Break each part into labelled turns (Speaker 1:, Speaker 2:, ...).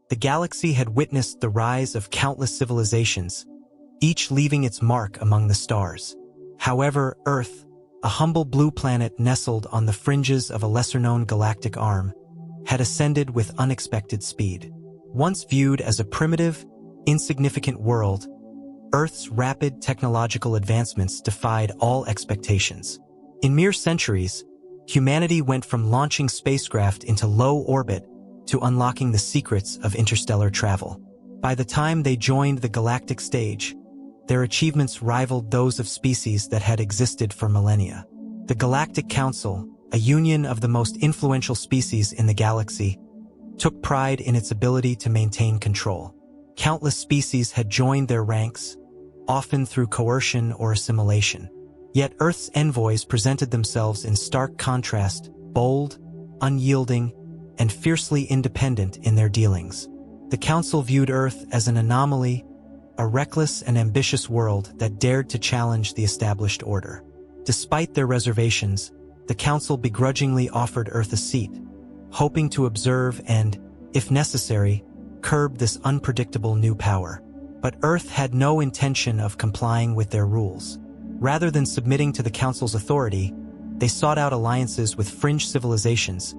Speaker 1: The galaxy had witnessed the rise of countless civilizations, each leaving its mark among the stars. However, Earth, a humble blue planet nestled on the fringes of a lesser-known galactic arm, had ascended with unexpected speed. Once viewed as a primitive, insignificant world, Earth's rapid technological advancements defied all expectations. In mere centuries, humanity went from launching spacecraft into low orbit to unlocking the secrets of interstellar travel. By the time they joined the galactic stage, their achievements rivaled those of species that had existed for millennia. The Galactic Council, a union of the most influential species in the galaxy, took pride in its ability to maintain control. Countless species had joined their ranks, often through coercion or assimilation. Yet Earth's envoys presented themselves in stark contrast, bold, unyielding, and fiercely independent in their dealings. The Council viewed Earth as an anomaly, a reckless and ambitious world that dared to challenge the established order. Despite their reservations, the Council begrudgingly offered Earth a seat, hoping to observe and, if necessary, curb this unpredictable new power. But Earth had no intention of complying with their rules. Rather than submitting to the Council's authority, they sought out alliances with fringe civilizations,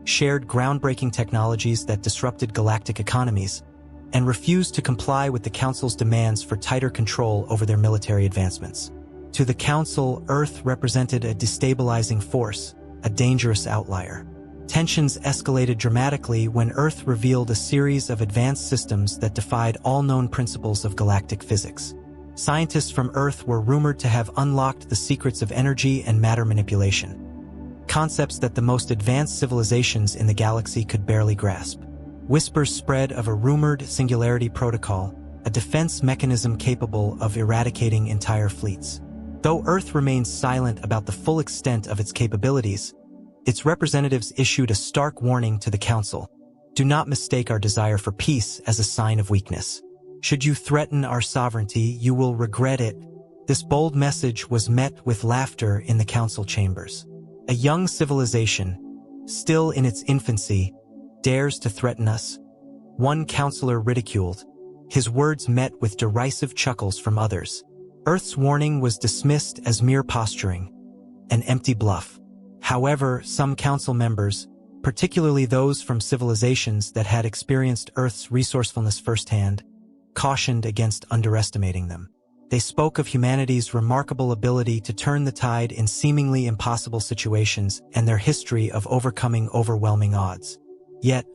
Speaker 1: shared groundbreaking technologies that disrupted galactic economies, and refused to comply with the Council's demands for tighter control over their military advancements. To the Council, Earth represented a destabilizing force, a dangerous outlier. Tensions escalated dramatically when Earth revealed a series of advanced systems that defied all known principles of galactic physics. Scientists from Earth were rumored to have unlocked the secrets of energy and matter manipulation, concepts that the most advanced civilizations in the galaxy could barely grasp. Whispers spread of a rumored singularity protocol, a defense mechanism capable of eradicating entire fleets. Though Earth remained silent about the full extent of its capabilities, its representatives issued a stark warning to the Council: do not mistake our desire for peace as a sign of weakness. Should you threaten our sovereignty, you will regret it. This bold message was met with laughter in the Council chambers. A young civilization, still in its infancy, dares to threaten us? One counselor ridiculed. His words met with derisive chuckles from others. Earth's warning was dismissed as mere posturing, an empty bluff. However, some council members, particularly those from civilizations that had experienced Earth's resourcefulness firsthand, cautioned against underestimating them. They spoke of humanity's remarkable ability to turn the tide in seemingly impossible situations and their history of overcoming overwhelming odds. Yet,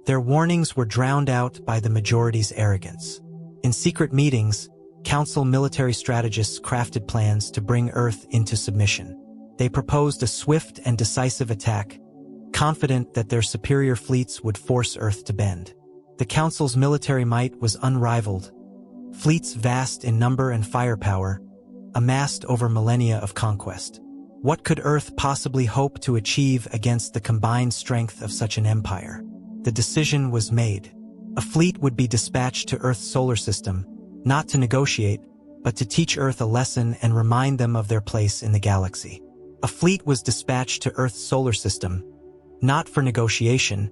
Speaker 1: their warnings were drowned out by the majority's arrogance. In secret meetings, Council military strategists crafted plans to bring Earth into submission. They proposed a swift and decisive attack, confident that their superior fleets would force Earth to bend. The Council's military might was unrivaled. Fleets vast in number and firepower, amassed over millennia of conquest. What could Earth possibly hope to achieve against the combined strength of such an empire? The decision was made. A fleet would be dispatched to Earth's solar system, not to negotiate, but to teach Earth a lesson and remind them of their place in the galaxy. A fleet was dispatched to Earth's solar system, not for negotiation,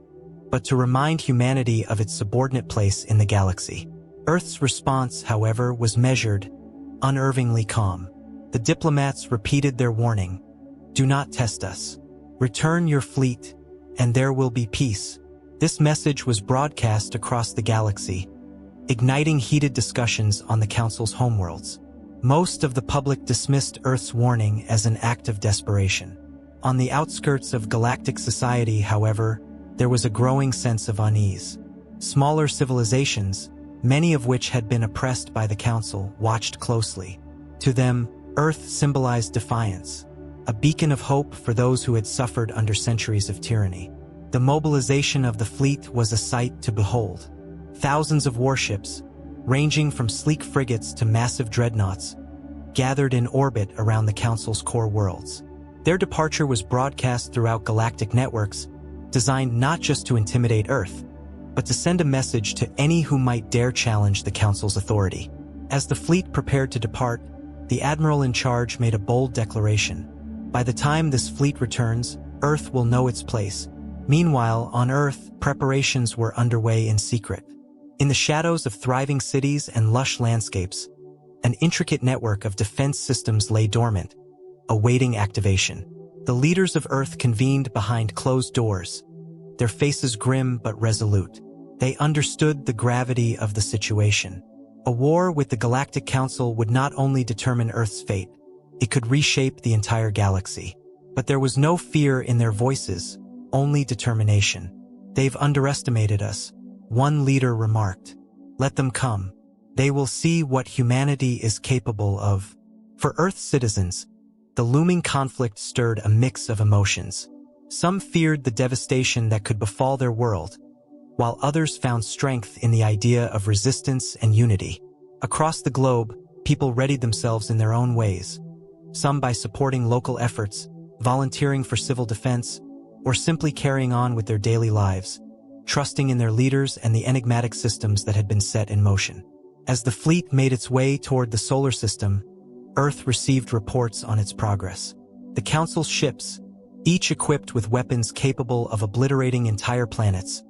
Speaker 1: but to remind humanity of its subordinate place in the galaxy. Earth's response, however, was measured, unervingly calm. The diplomats repeated their warning: do not test us. Return your fleet, and there will be peace. This message was broadcast across the galaxy, igniting heated discussions on the Council's homeworlds. Most of the public dismissed Earth's warning as an act of desperation. On the outskirts of galactic society, however, there was a growing sense of unease. Smaller civilizations, many of which had been oppressed by the Council, watched closely. To them, Earth symbolized defiance, a beacon of hope for those who had suffered under centuries of tyranny. The mobilization of the fleet was a sight to behold. Thousands of warships, ranging from sleek frigates to massive dreadnoughts, gathered in orbit around the Council's core worlds. Their departure was broadcast throughout galactic networks, designed not just to intimidate Earth, but to send a message to any who might dare challenge the Council's authority. As the fleet prepared to depart, the admiral in charge made a bold declaration: by the time this fleet returns, Earth will know its place, Meanwhile, on Earth, preparations were underway in secret. In the shadows of thriving cities and lush landscapes, an intricate network of defense systems lay dormant, awaiting activation. The leaders of Earth convened behind closed doors, their faces grim but resolute. They understood the gravity of the situation. A war with the Galactic Council would not only determine Earth's fate, it could reshape the entire galaxy. But there was no fear in their voices, only determination. "They've underestimated us," one leader remarked. "Let them come. They will see what humanity is capable of." For Earth's citizens, the looming conflict stirred a mix of emotions. Some feared the devastation that could befall their world, while others found strength in the idea of resistance and unity. Across the globe, people readied themselves in their own ways, some by supporting local efforts, volunteering for civil defense, or simply carrying on with their daily lives, trusting in their leaders and the enigmatic systems that had been set in motion. As the fleet made its way toward the solar system, Earth received reports on its progress. The Council's ships, each equipped with weapons capable of obliterating entire planets,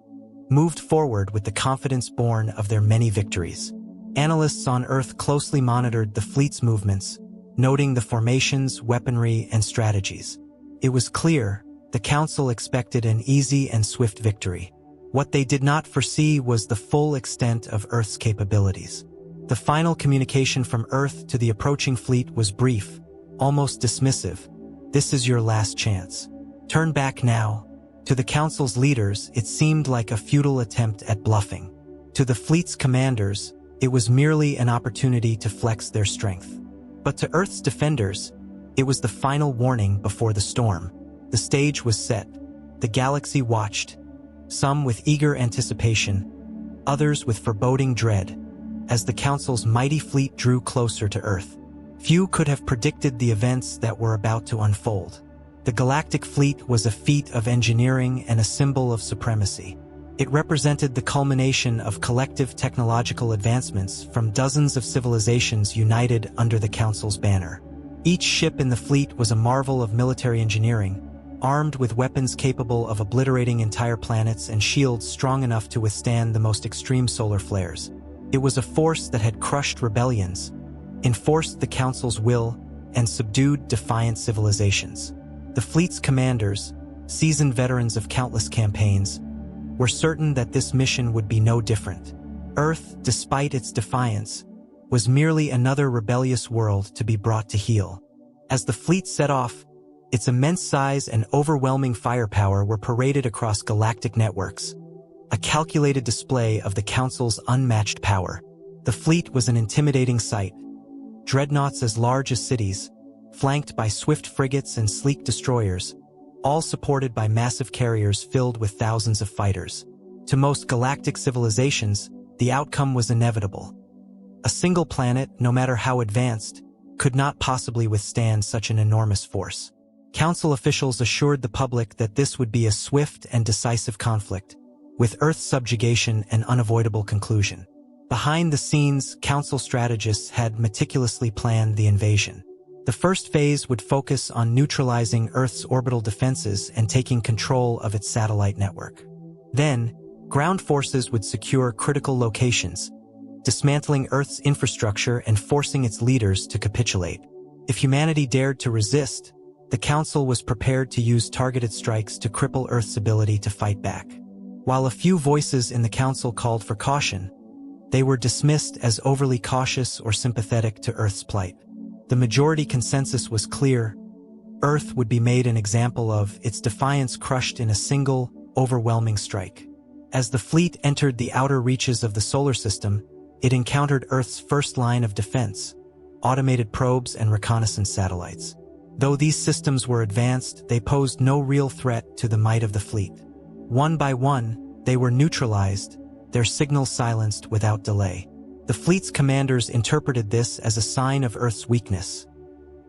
Speaker 1: moved forward with the confidence born of their many victories. Analysts on Earth closely monitored the fleet's movements, noting the formations, weaponry, and strategies. It was clear the Council expected an easy and swift victory. What they did not foresee was the full extent of Earth's capabilities. The final communication from Earth to the approaching fleet was brief, almost dismissive. "This is your last chance. Turn back now." To the Council's leaders, it seemed like a futile attempt at bluffing. To the fleet's commanders, it was merely an opportunity to flex their strength. But to Earth's defenders, it was the final warning before the storm. The stage was set. The galaxy watched, some with eager anticipation, others with foreboding dread, as the Council's mighty fleet drew closer to Earth. Few could have predicted the events that were about to unfold. The Galactic Fleet was a feat of engineering and a symbol of supremacy. It represented the culmination of collective technological advancements from dozens of civilizations united under the Council's banner. Each ship in the fleet was a marvel of military engineering, armed with weapons capable of obliterating entire planets and shields strong enough to withstand the most extreme solar flares. It was a force that had crushed rebellions, enforced the Council's will, and subdued defiant civilizations. The fleet's commanders, seasoned veterans of countless campaigns, were certain that this mission would be no different. Earth, despite its defiance, was merely another rebellious world to be brought to heel. As the fleet set off, its immense size and overwhelming firepower were paraded across galactic networks, a calculated display of the Council's unmatched power. The fleet was an intimidating sight. Dreadnoughts as large as cities, flanked by swift frigates and sleek destroyers, all supported by massive carriers filled with thousands of fighters. To most galactic civilizations, the outcome was inevitable. A single planet, no matter how advanced, could not possibly withstand such an enormous force. Council officials assured the public that this would be a swift and decisive conflict, with Earth's subjugation an unavoidable conclusion. Behind the scenes, Council strategists had meticulously planned the invasion. The first phase would focus on neutralizing Earth's orbital defenses and taking control of its satellite network. Then, ground forces would secure critical locations, dismantling Earth's infrastructure and forcing its leaders to capitulate. If humanity dared to resist, the Council was prepared to use targeted strikes to cripple Earth's ability to fight back. While a few voices in the Council called for caution, they were dismissed as overly cautious or sympathetic to Earth's plight. The majority consensus was clear: Earth would be made an example of, its defiance crushed in a single, overwhelming strike. As the fleet entered the outer reaches of the solar system, it encountered Earth's first line of defense: automated probes and reconnaissance satellites. Though these systems were advanced, they posed no real threat to the might of the fleet. One by one, they were neutralized, their signals silenced without delay. The fleet's commanders interpreted this as a sign of Earth's weakness,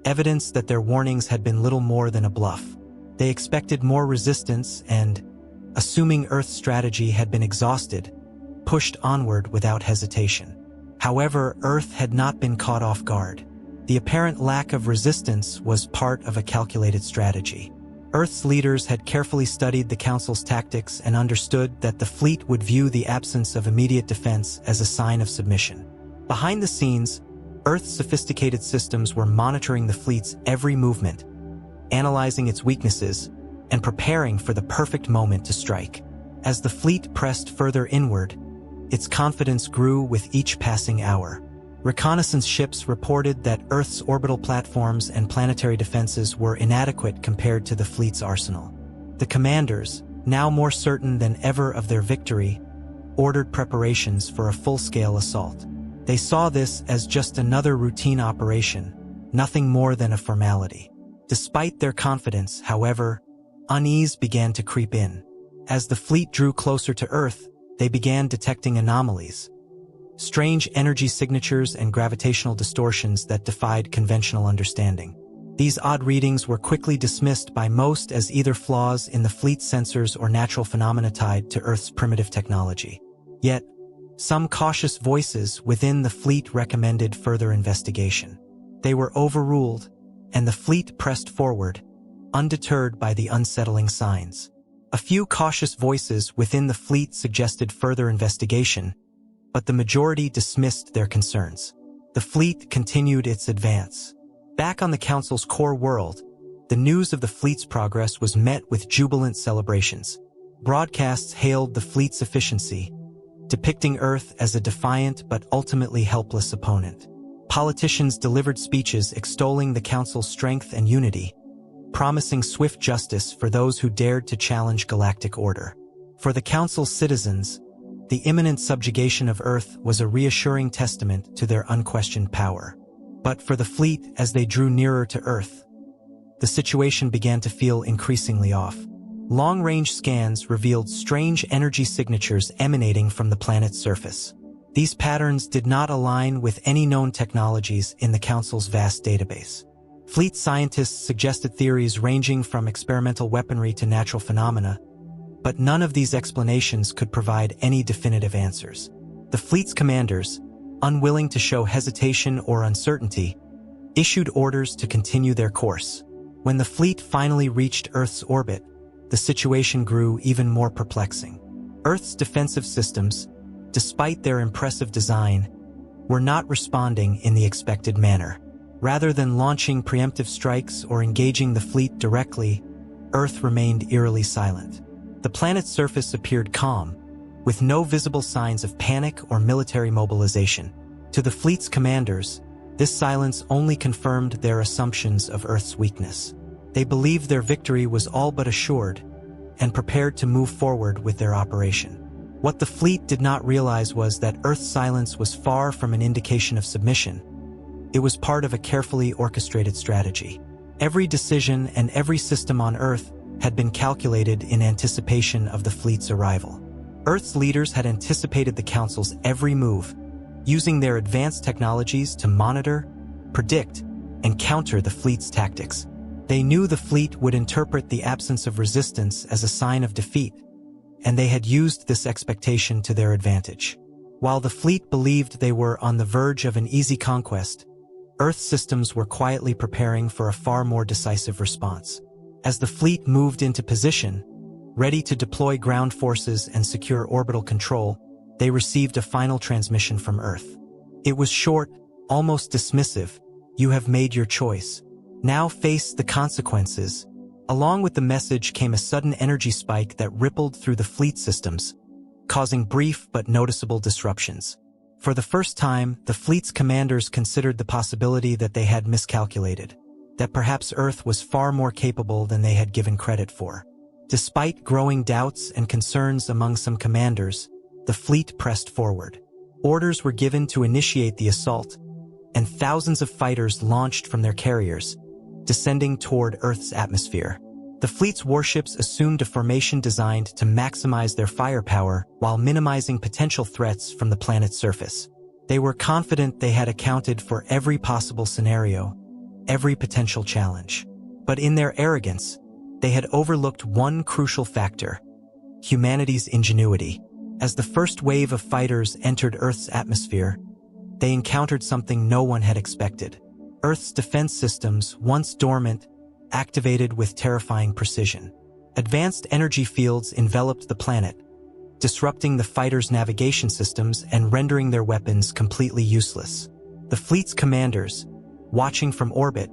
Speaker 1: evidence that their warnings had been little more than a bluff. They expected more resistance and, assuming Earth's strategy had been exhausted, pushed onward without hesitation. However, Earth had not been caught off guard. The apparent lack of resistance was part of a calculated strategy. Earth's leaders had carefully studied the Council's tactics and understood that the fleet would view the absence of immediate defense as a sign of submission. Behind the scenes, Earth's sophisticated systems were monitoring the fleet's every movement, analyzing its weaknesses, and preparing for the perfect moment to strike. As the fleet pressed further inward, its confidence grew with each passing hour. Reconnaissance ships reported that Earth's orbital platforms and planetary defenses were inadequate compared to the fleet's arsenal. The commanders, now more certain than ever of their victory, ordered preparations for a full-scale assault. They saw this as just another routine operation, nothing more than a formality. Despite their confidence, however, unease began to creep in. As the fleet drew closer to Earth, they began detecting anomalies. Strange energy signatures and gravitational distortions that defied conventional understanding. These odd readings were quickly dismissed by most as either flaws in the fleet's sensors or natural phenomena tied to Earth's primitive technology. Yet, some cautious voices within the fleet recommended further investigation. They were overruled, and the fleet pressed forward, undeterred by the unsettling signs. A few cautious voices within the fleet suggested further investigation, but the majority dismissed their concerns. The fleet continued its advance. Back on the Council's core world, the news of the fleet's progress was met with jubilant celebrations. Broadcasts hailed the fleet's efficiency, depicting Earth as a defiant but ultimately helpless opponent. Politicians delivered speeches extolling the Council's strength and unity, promising swift justice for those who dared to challenge galactic order. For the Council's citizens, the imminent subjugation of Earth was a reassuring testament to their unquestioned power. But for the fleet, as they drew nearer to Earth, the situation began to feel increasingly off. Long-range scans revealed strange energy signatures emanating from the planet's surface. These patterns did not align with any known technologies in the Council's vast database. Fleet scientists suggested theories ranging from experimental weaponry to natural phenomena, but none of these explanations could provide any definitive answers. The fleet's commanders, unwilling to show hesitation or uncertainty, issued orders to continue their course. When the fleet finally reached Earth's orbit, the situation grew even more perplexing. Earth's defensive systems, despite their impressive design, were not responding in the expected manner. Rather than launching preemptive strikes or engaging the fleet directly, Earth remained eerily silent. The planet's surface appeared calm, with no visible signs of panic or military mobilization. To the fleet's commanders, this silence only confirmed their assumptions of Earth's weakness. They believed their victory was all but assured, and prepared to move forward with their operation. What the fleet did not realize was that Earth's silence was far from an indication of submission. It was part of a carefully orchestrated strategy. Every decision and every system on Earth had been calculated in anticipation of the fleet's arrival. Earth's leaders had anticipated the Council's every move, using their advanced technologies to monitor, predict, and counter the fleet's tactics. They knew the fleet would interpret the absence of resistance as a sign of defeat, and they had used this expectation to their advantage. While the fleet believed they were on the verge of an easy conquest, Earth's systems were quietly preparing for a far more decisive response. As the fleet moved into position, ready to deploy ground forces and secure orbital control, they received a final transmission from Earth. It was short, almost dismissive. "You have made your choice. Now face the consequences." Along with the message came a sudden energy spike that rippled through the fleet systems, causing brief but noticeable disruptions. For the first time, the fleet's commanders considered the possibility that they had miscalculated, that perhaps Earth was far more capable than they had given credit for. Despite growing doubts and concerns among some commanders, the fleet pressed forward. Orders were given to initiate the assault, and thousands of fighters launched from their carriers, descending toward Earth's atmosphere. The fleet's warships assumed a formation designed to maximize their firepower while minimizing potential threats from the planet's surface. They were confident they had accounted for every possible scenario, every potential challenge. But in their arrogance, they had overlooked one crucial factor: humanity's ingenuity. As the first wave of fighters entered Earth's atmosphere, they encountered something no one had expected. Earth's defense systems, once dormant, activated with terrifying precision. Advanced energy fields enveloped the planet, disrupting the fighters' navigation systems and rendering their weapons completely useless. The fleet's commanders, watching from orbit,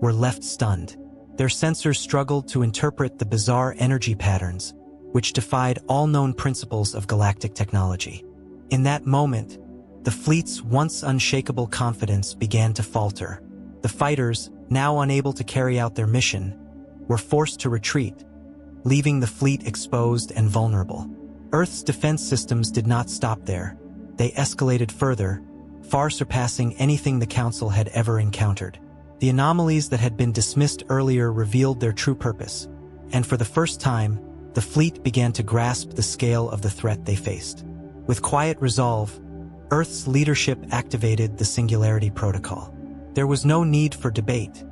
Speaker 1: were left stunned. Their sensors struggled to interpret the bizarre energy patterns, which defied all known principles of galactic technology. In that moment, the fleet's once unshakable confidence began to falter. The fighters, now unable to carry out their mission, were forced to retreat, leaving the fleet exposed and vulnerable. Earth's defense systems did not stop there. They escalated further, far surpassing anything the Council had ever encountered. The anomalies that had been dismissed earlier revealed their true purpose, and for the first time, the fleet began to grasp the scale of the threat they faced. With quiet resolve, Earth's leadership activated the Singularity Protocol. There was no need for debate.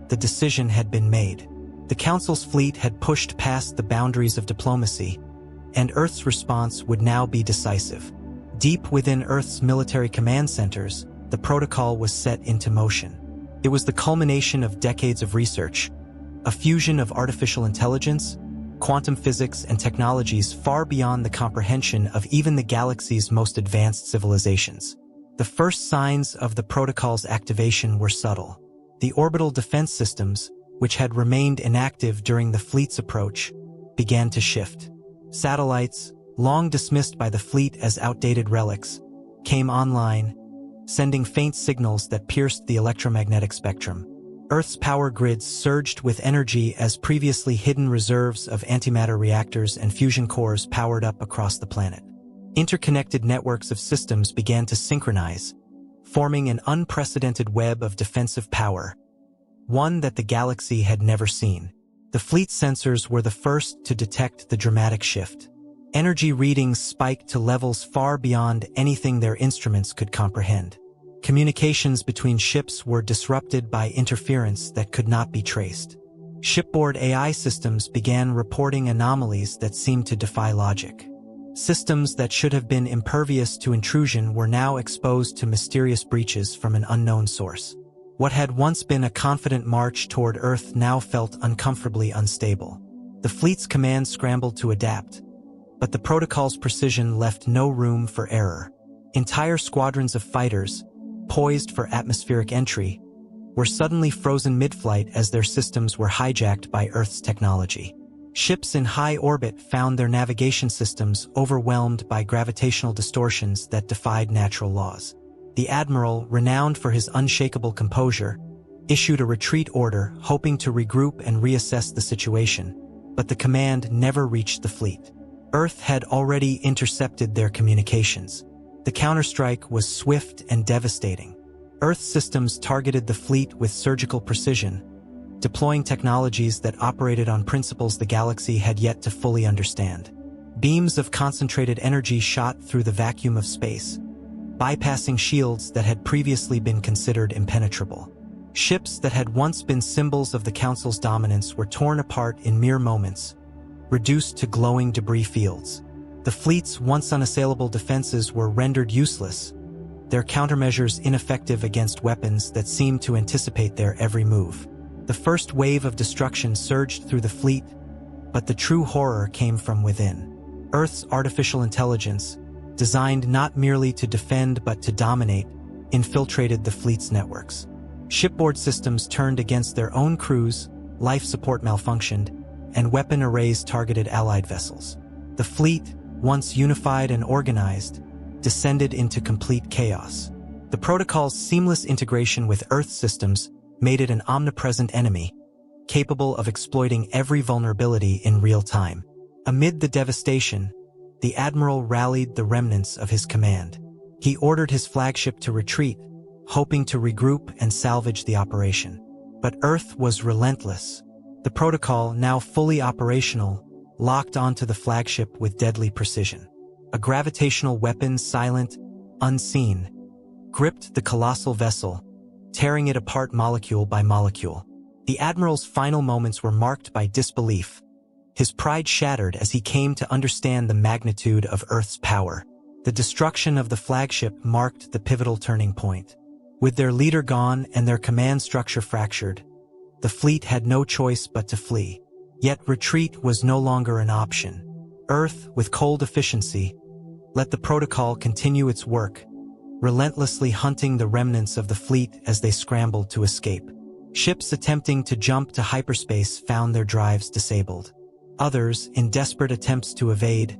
Speaker 1: The decision had been made. The Council's fleet had pushed past the boundaries of diplomacy, and Earth's response would now be decisive. Deep within Earth's military command centers, the protocol was set into motion. It was the culmination of decades of research, a fusion of artificial intelligence, quantum physics, and technologies far beyond the comprehension of even the galaxy's most advanced civilizations. The first signs of the protocol's activation were subtle. The orbital defense systems, which had remained inactive during the fleet's approach, began to shift. Satellites, long dismissed by the fleet as outdated relics, came online, sending faint signals that pierced the electromagnetic spectrum. Earth's power grids surged with energy as previously hidden reserves of antimatter reactors and fusion cores powered up across the planet. Interconnected networks of systems began to synchronize, forming an unprecedented web of defensive power, one that the galaxy had never seen. The fleet sensors were the first to detect the dramatic shift. Energy readings spiked to levels far beyond anything their instruments could comprehend. Communications between ships were disrupted by interference that could not be traced. Shipboard AI systems began reporting anomalies that seemed to defy logic. Systems that should have been impervious to intrusion were now exposed to mysterious breaches from an unknown source. What had once been a confident march toward Earth now felt uncomfortably unstable. The fleet's command scrambled to adapt, but the protocol's precision left no room for error. Entire squadrons of fighters, poised for atmospheric entry, were suddenly frozen mid-flight as their systems were hijacked by Earth's technology. Ships in high orbit found their navigation systems overwhelmed by gravitational distortions that defied natural laws. The Admiral, renowned for his unshakable composure, issued a retreat order hoping to regroup and reassess the situation, but the command never reached the fleet. Earth had already intercepted their communications. The counterstrike was swift and devastating. Earth systems targeted the fleet with surgical precision, deploying technologies that operated on principles the galaxy had yet to fully understand. Beams of concentrated energy shot through the vacuum of space, bypassing shields that had previously been considered impenetrable. Ships that had once been symbols of the Council's dominance were torn apart in mere moments, reduced to glowing debris fields. The fleet's once unassailable defenses were rendered useless, their countermeasures ineffective against weapons that seemed to anticipate their every move. The first wave of destruction surged through the fleet, but the true horror came from within. Earth's artificial intelligence, designed not merely to defend but to dominate, infiltrated the fleet's networks. Shipboard systems turned against their own crews, life support malfunctioned, and weapon arrays targeted allied vessels. The fleet, once unified and organized, descended into complete chaos. The protocol's seamless integration with Earth systems made it an omnipresent enemy, capable of exploiting every vulnerability in real time. Amid the devastation, the Admiral rallied the remnants of his command. He ordered his flagship to retreat, hoping to regroup and salvage the operation. But Earth was relentless. The protocol, now fully operational, locked onto the flagship with deadly precision. A gravitational weapon, silent, unseen, gripped the colossal vessel, tearing it apart molecule by molecule. The Admiral's final moments were marked by disbelief. His pride shattered as he came to understand the magnitude of Earth's power. The destruction of the flagship marked the pivotal turning point. With their leader gone and their command structure fractured, the fleet had no choice but to flee. Yet retreat was no longer an option. Earth, with cold efficiency, let the protocol continue its work, relentlessly hunting the remnants of the fleet as they scrambled to escape. Ships attempting to jump to hyperspace found their drives disabled. Others, in desperate attempts to evade,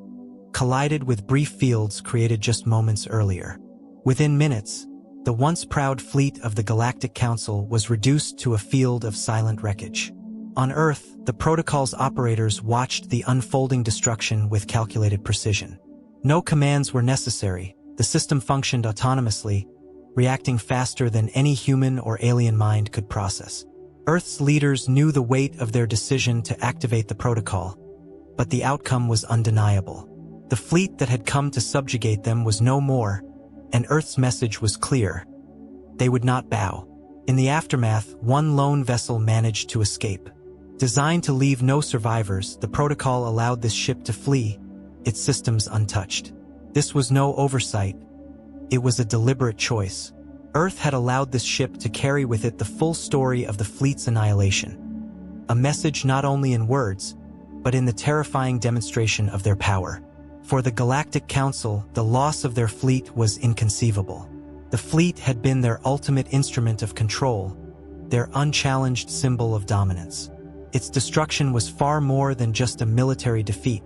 Speaker 1: collided with brief fields created just moments earlier. Within minutes, the once proud fleet of the Galactic Council was reduced to a field of silent wreckage. On Earth, the protocol's operators watched the unfolding destruction with calculated precision. No commands were necessary. The system functioned autonomously, reacting faster than any human or alien mind could process. Earth's leaders knew the weight of their decision to activate the protocol, but the outcome was undeniable. The fleet that had come to subjugate them was no more, and Earth's message was clear. They would not bow. In the aftermath, one lone vessel managed to escape. Designed to leave no survivors, the protocol allowed this ship to flee, its systems untouched. This was no oversight. It was a deliberate choice. Earth had allowed this ship to carry with it the full story of the fleet's annihilation. A message not only in words, but in the terrifying demonstration of their power. For the Galactic Council, the loss of their fleet was inconceivable. The fleet had been their ultimate instrument of control, their unchallenged symbol of dominance. Its destruction was far more than just a military defeat.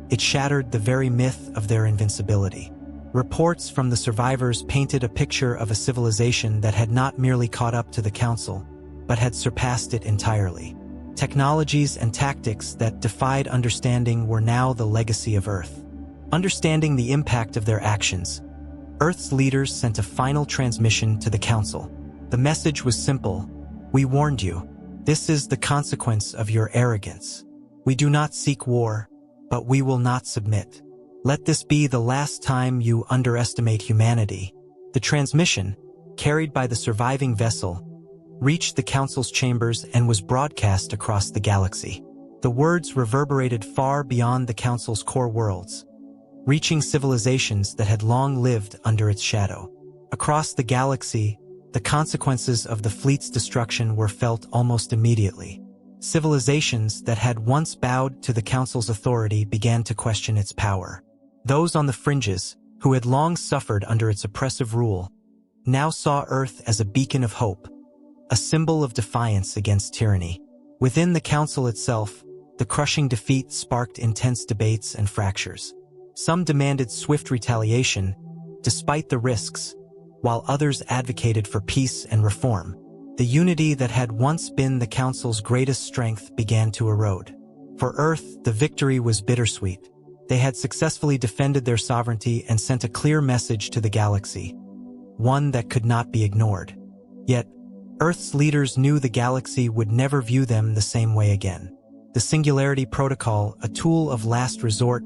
Speaker 1: It shattered the very myth of their invincibility. Reports from the survivors painted a picture of a civilization that had not merely caught up to the Council, but had surpassed it entirely. Technologies and tactics that defied understanding were now the legacy of Earth. Understanding the impact of their actions, Earth's leaders sent a final transmission to the Council. The message was simple: "We warned you. This is the consequence of your arrogance. We do not seek war, but we will not submit. Let this be the last time you underestimate humanity." The transmission, carried by the surviving vessel, reached the Council's chambers and was broadcast across the galaxy. The words reverberated far beyond the Council's core worlds, reaching civilizations that had long lived under its shadow. Across the galaxy, the consequences of the fleet's destruction were felt almost immediately. Civilizations that had once bowed to the Council's authority began to question its power. Those on the fringes, who had long suffered under its oppressive rule, now saw Earth as a beacon of hope, a symbol of defiance against tyranny. Within the Council itself, the crushing defeat sparked intense debates and fractures. Some demanded swift retaliation, despite the risks, while others advocated for peace and reform. The unity that had once been the Council's greatest strength began to erode. For Earth, the victory was bittersweet. They had successfully defended their sovereignty and sent a clear message to the galaxy, one that could not be ignored. Yet, Earth's leaders knew the galaxy would never view them the same way again. The Singularity Protocol, a tool of last resort,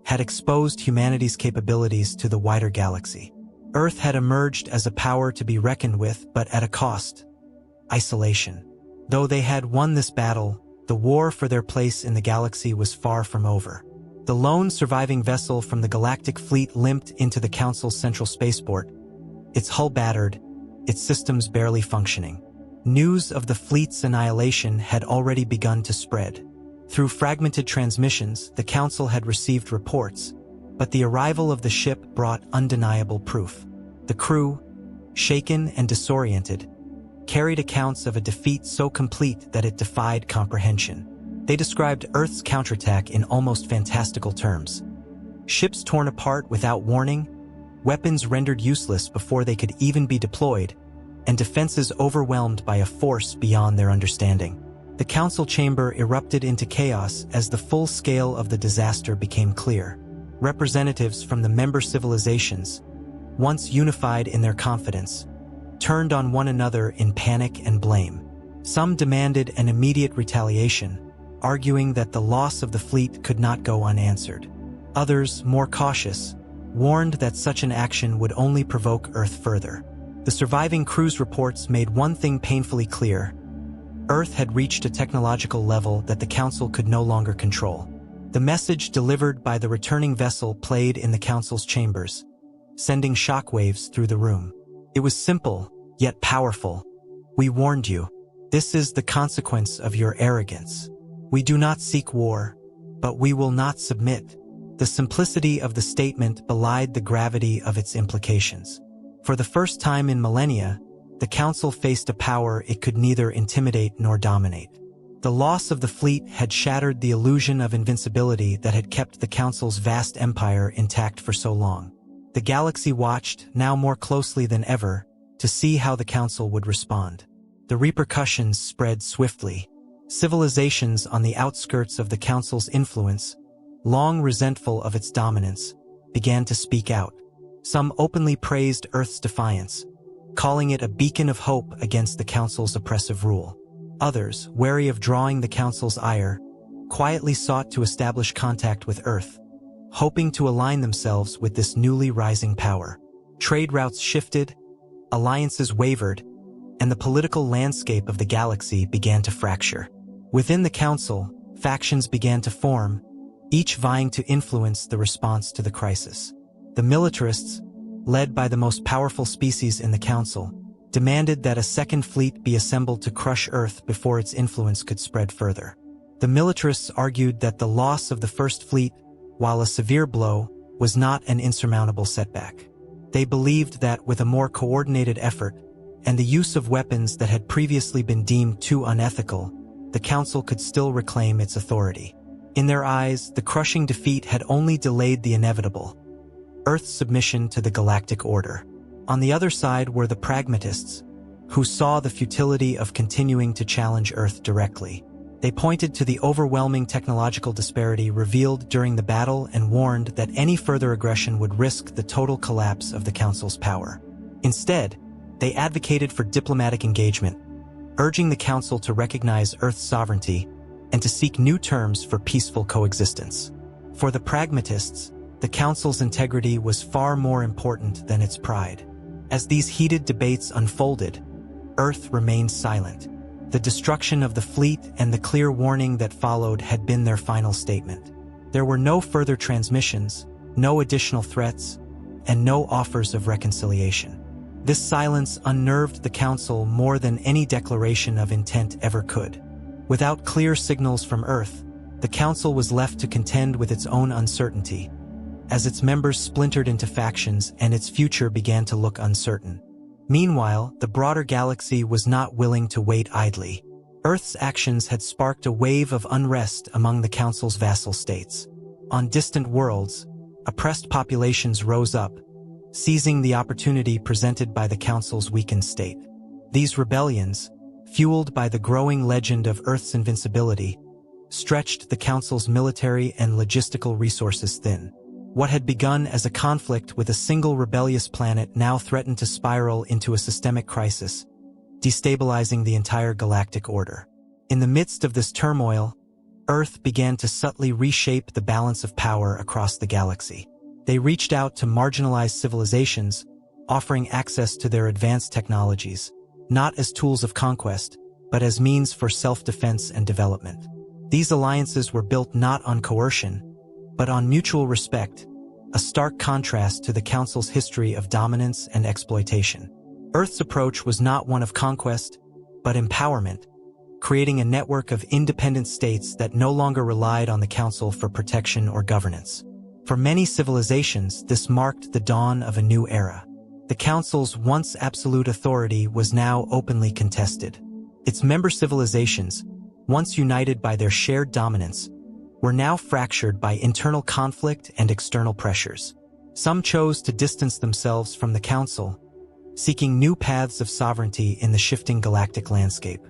Speaker 1: had exposed humanity's capabilities to the wider galaxy. Earth had emerged as a power to be reckoned with, but at a cost: isolation. Though they had won this battle, the war for their place in the galaxy was far from over. The lone surviving vessel from the Galactic Fleet limped into the Council's central spaceport, its hull battered, its systems barely functioning. News of the fleet's annihilation had already begun to spread. Through fragmented transmissions, the Council had received reports, but the arrival of the ship brought undeniable proof. The crew, shaken and disoriented, carried accounts of a defeat so complete that it defied comprehension. They described Earth's counterattack in almost fantastical terms. Ships torn apart without warning, weapons rendered useless before they could even be deployed, and defenses overwhelmed by a force beyond their understanding. The Council chamber erupted into chaos as the full scale of the disaster became clear. Representatives from the member civilizations, once unified in their confidence, turned on one another in panic and blame. Some demanded an immediate retaliation, arguing that the loss of the fleet could not go unanswered. Others, more cautious, warned that such an action would only provoke Earth further. The surviving crew's reports made one thing painfully clear: Earth had reached a technological level that the Council could no longer control. The message delivered by the returning vessel played in the Council's chambers, sending shockwaves through the room. It was simple, yet powerful. "We warned you. This is the consequence of your arrogance. We do not seek war, but we will not submit. The simplicity of the statement belied the gravity of its implications. For the first time in millennia, the Council faced a power it could neither intimidate nor dominate. The loss of the fleet had shattered the illusion of invincibility that had kept the Council's vast empire intact for so long. The galaxy watched, now more closely than ever, to see how the Council would respond. The repercussions spread swiftly. Civilizations on the outskirts of the Council's influence, long resentful of its dominance, began to speak out. Some openly praised Earth's defiance, calling it a beacon of hope against the Council's oppressive rule. Others, wary of drawing the Council's ire, quietly sought to establish contact with Earth, hoping to align themselves with this newly rising power. Trade routes shifted, alliances wavered, and the political landscape of the galaxy began to fracture. Within the Council, factions began to form, each vying to influence the response to the crisis. The militarists, led by the most powerful species in the Council, demanded that a second fleet be assembled to crush Earth before its influence could spread further. The militarists argued that the loss of the first fleet, while a severe blow, was not an insurmountable setback. They believed that with a more coordinated effort, and the use of weapons that had previously been deemed too unethical, the Council could still reclaim its authority. In their eyes, the crushing defeat had only delayed the inevitable: Earth's submission to the Galactic Order. On the other side were the pragmatists, who saw the futility of continuing to challenge Earth directly. They pointed to the overwhelming technological disparity revealed during the battle and warned that any further aggression would risk the total collapse of the Council's power. Instead, they advocated for diplomatic engagement, urging the Council to recognize Earth's sovereignty and to seek new terms for peaceful coexistence. For the pragmatists, the Council's integrity was far more important than its pride. As these heated debates unfolded, Earth remained silent. The destruction of the fleet and the clear warning that followed had been their final statement. There were no further transmissions, no additional threats, and no offers of reconciliation. This silence unnerved the Council more than any declaration of intent ever could. Without clear signals from Earth, the Council was left to contend with its own uncertainty, as its members splintered into factions and its future began to look uncertain. Meanwhile, the broader galaxy was not willing to wait idly. Earth's actions had sparked a wave of unrest among the Council's vassal states. On distant worlds, oppressed populations rose up, seizing the opportunity presented by the Council's weakened state. These rebellions, fueled by the growing legend of Earth's invincibility, stretched the Council's military and logistical resources thin. What had begun as a conflict with a single rebellious planet now threatened to spiral into a systemic crisis, destabilizing the entire galactic order. In the midst of this turmoil, Earth began to subtly reshape the balance of power across the galaxy. They reached out to marginalized civilizations, offering access to their advanced technologies, not as tools of conquest, but as means for self-defense and development. These alliances were built not on coercion, but on mutual respect, a stark contrast to the Council's history of dominance and exploitation. Earth's approach was not one of conquest, but empowerment, creating a network of independent states that no longer relied on the Council for protection or governance. For many civilizations, this marked the dawn of a new era. The Council's once absolute authority was now openly contested. Its member civilizations, once united by their shared dominance, were now fractured by internal conflict and external pressures. Some chose to distance themselves from the Council, seeking new paths of sovereignty in the shifting galactic landscape.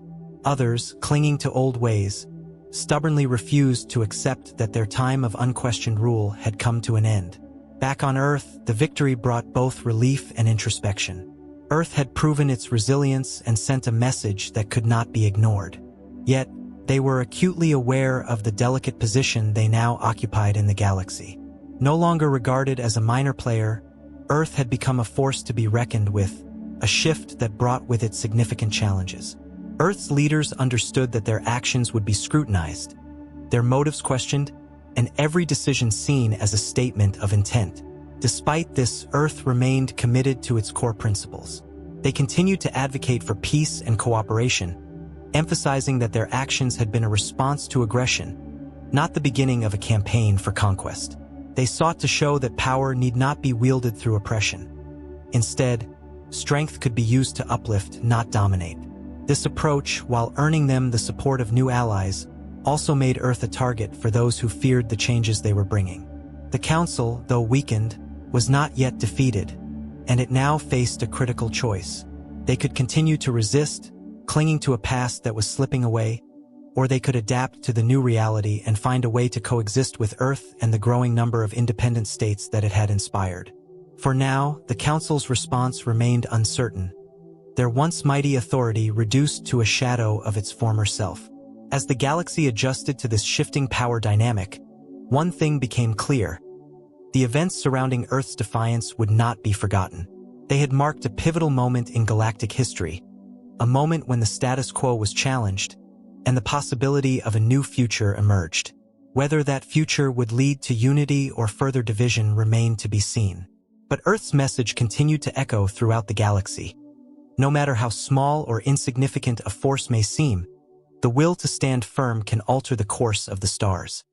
Speaker 1: Others, clinging to old ways, stubbornly refused to accept that their time of unquestioned rule had come to an end. Back on Earth, the victory brought both relief and introspection. Earth had proven its resilience and sent a message that could not be ignored. Yet, they were acutely aware of the delicate position they now occupied in the galaxy. No longer regarded as a minor player, Earth had become a force to be reckoned with, a shift that brought with it significant challenges. Earth's leaders understood that their actions would be scrutinized, their motives questioned, and every decision seen as a statement of intent. Despite this, Earth remained committed to its core principles. They continued to advocate for peace and cooperation, emphasizing that their actions had been a response to aggression, not the beginning of a campaign for conquest. They sought to show that power need not be wielded through oppression. Instead, strength could be used to uplift, not dominate. This approach, while earning them the support of new allies, also made Earth a target for those who feared the changes they were bringing. The Council, though weakened, was not yet defeated, and it now faced a critical choice. They could continue to resist, clinging to a past that was slipping away, or they could adapt to the new reality and find a way to coexist with Earth and the growing number of independent states that it had inspired. For now, the Council's response remained uncertain, their once mighty authority reduced to a shadow of its former self. As the galaxy adjusted to this shifting power dynamic, one thing became clear. The events surrounding Earth's defiance would not be forgotten. They had marked a pivotal moment in galactic history, a moment when the status quo was challenged, and the possibility of a new future emerged. Whether that future would lead to unity or further division remained to be seen. But Earth's message continued to echo throughout the galaxy. No matter how small or insignificant a force may seem, the will to stand firm can alter the course of the stars.